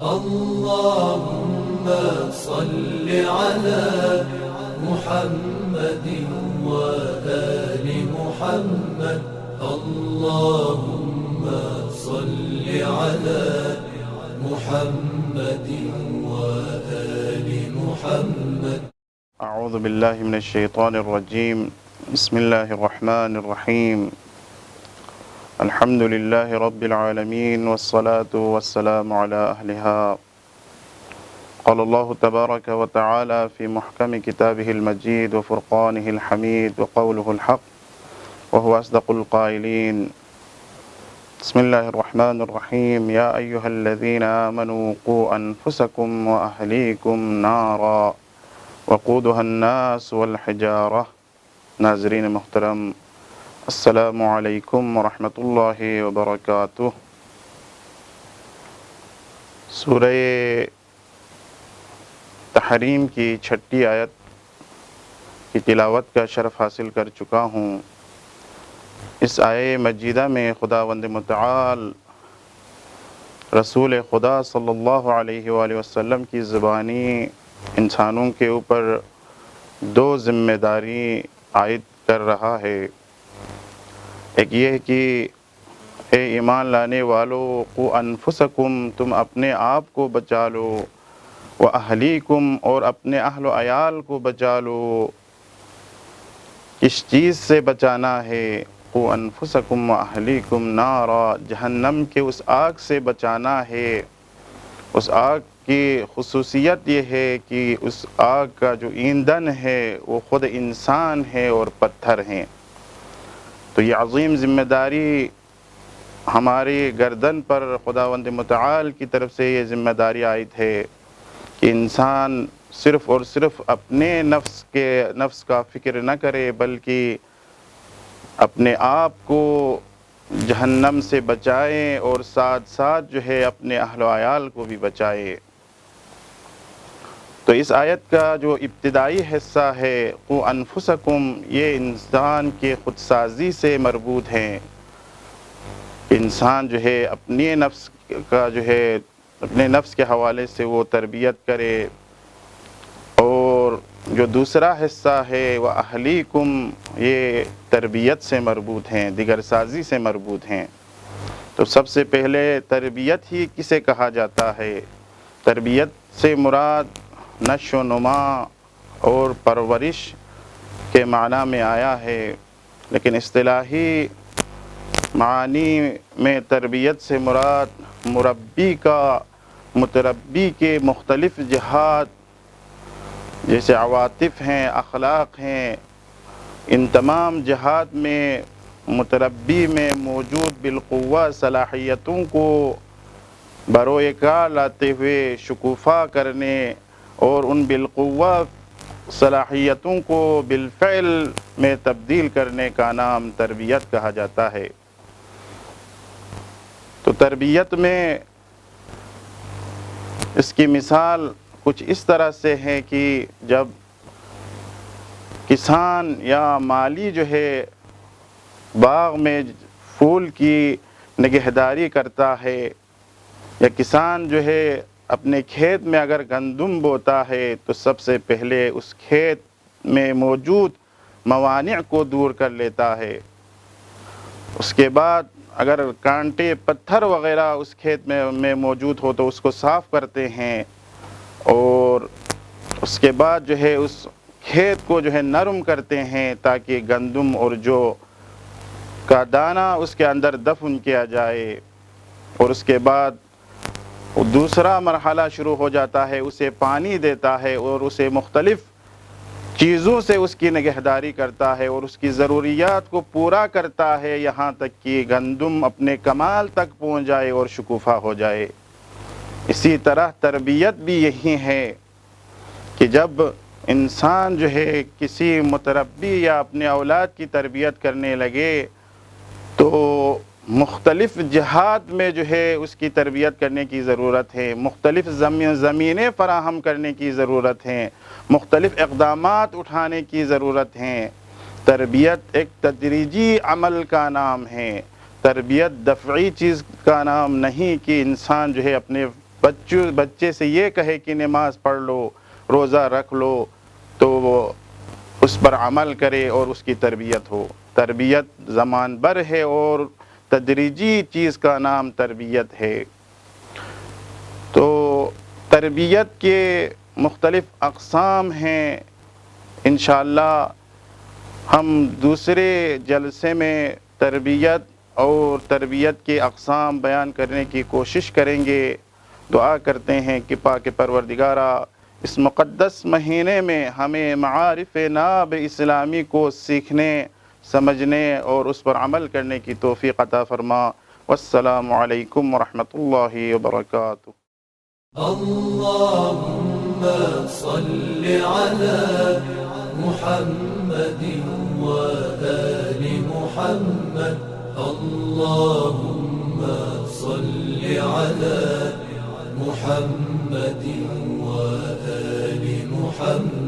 اللهم صل على محمد وآل محمد. اللهم صل على محمد وآل محمد. أعوذ بالله من الشيطان الرجيم. بسم الله الرحمن الرحيم. الحمد لله رب العالمين والصلاة والسلام على أهلها. قال الله تبارك وتعالى في محكم كتابه المجيد وفرقانه الحميد وقوله الحق وهو أصدق القائلين. بسم الله الرحمن الرحيم. يا أيها الذين آمنوا قوا أنفسكم وأهليكم نارا وقودها الناس والحجارة. ناظرین محترم، السلام علیکم ورحمۃ اللہ وبرکاتہ. سورہ تحریم کی 6 آیت کی تلاوت کا شرف حاصل کر چکا ہوں. اس آیہ مجیدہ میں خداوند متعال رسول خدا صلی اللہ علیہ وآلہ وسلم کی زبانی انسانوں کے اوپر 2 ذمہ داری عائد کر رہا ہے. ایک یہ ہے کہ اے ایمان لانے والو، قو انفسکم، تم اپنے آپ کو بچا لو، واہلیکم، اور اپنے اہل و عیال کو بچا لو. کس چیز سے بچانا ہے؟ قو انفسکم واہلیکم نارا، جہنم کے اس آگ سے بچانا ہے. اس آگ کی خصوصیت یہ ہے کہ اس آگ کا جو ایندھن ہے وہ خود انسان ہے اور پتھر ہیں. تو یہ عظیم ذمہ داری ہماری گردن پر خداوند متعال کی طرف سے یہ ذمہ داری عائد ہے کہ انسان صرف اور صرف اپنے نفس کا فکر نہ کرے، بلکہ اپنے آپ کو جہنم سے بچائیں اور ساتھ ساتھ جو ہے اپنے اہل و عیال کو بھی بچائے. تو اس آیت کا جو ابتدائی حصہ ہے قو انفسکم، یہ انسان کے خود سازی سے مربوط ہیں. انسان جو ہے اپنے نفس کا جو ہے اپنے نفس کے حوالے سے وہ تربیت کرے. اور جو دوسرا حصہ ہے وہ اہلیکم، یہ تربیت سے مربوط ہیں، دیگر سازی سے مربوط ہیں. تو سب سے پہلے تربیت ہی کسے کہا جاتا ہے؟ تربیت سے مراد نشو و نما اور پرورش کے معنی میں آیا ہے، لیکن اصطلاحی معانی میں تربیت سے مراد مربی کا متربی کے مختلف جہات جیسے عواطف ہیں، اخلاق ہیں، ان تمام جہات میں متربی میں موجود بالقوہ صلاحیتوں کو بروئے کار لاتے ہوئے شکوفا کرنے اور ان بالقوہ صلاحیتوں کو بالفعل میں تبدیل کرنے کا نام تربیت کہا جاتا ہے. تو تربیت میں اس کی مثال کچھ اس طرح سے ہے کہ جب کسان یا مالی جو ہے باغ میں پھول کی نگہداری کرتا ہے، یا کسان جو ہے اپنے کھیت میں اگر گندم بوتا ہے تو سب سے پہلے اس کھیت میں موجود موانع کو دور کر لیتا ہے. اس کے بعد اگر کانٹے پتھر وغیرہ اس کھیت میں موجود ہو تو اس کو صاف کرتے ہیں، اور اس کے بعد جو ہے اس کھیت کو جو ہے نرم کرتے ہیں تاکہ گندم اور جو کا دانہ اس کے اندر دفن کیا جائے. اور اس کے بعد دوسرا مرحلہ شروع ہو جاتا ہے، اسے پانی دیتا ہے اور اسے مختلف چیزوں سے اس کی نگہداری کرتا ہے اور اس کی ضروریات کو پورا کرتا ہے، یہاں تک کہ گندم اپنے کمال تک پہنچ جائے اور شکوفا ہو جائے. اسی طرح تربیت بھی یہی ہے کہ جب انسان جو ہے کسی متربی یا اپنے اولاد کی تربیت کرنے لگے تو مختلف جہات میں جو ہے اس کی تربیت کرنے کی ضرورت ہے، مختلف زمینیں فراہم کرنے کی ضرورت ہے، مختلف اقدامات اٹھانے کی ضرورت ہے. تربیت ایک تدریجی عمل کا نام ہے، تربیت دفعی چیز کا نام نہیں کہ انسان جو ہے اپنے بچے سے یہ کہے کہ نماز پڑھ لو، روزہ رکھ لو، تو وہ اس پر عمل کرے اور اس کی تربیت ہو۔ تربیت زمان بر ہے اور تدریجی چیز کا نام تربیت ہے۔ تو تربیت کے مختلف اقسام ہیں، انشاءاللہ ہم دوسرے جلسے میں تربیت اور تربیت کے اقسام بیان کرنے کی کوشش کریں گے۔ دعا کرتے ہیں کہ پاک پروردگارہ اس مقدس مہینے میں ہمیں معارف ناب اسلامی کو سیکھنے، سمجھنے اور اس پر عمل کرنے کی توفیق عطا فرما۔ والسلام علیکم ورحمۃ اللہ وبرکاتہ۔ اللهم صل على محمد وآل محمد اللهم صل على محمد وآل محمد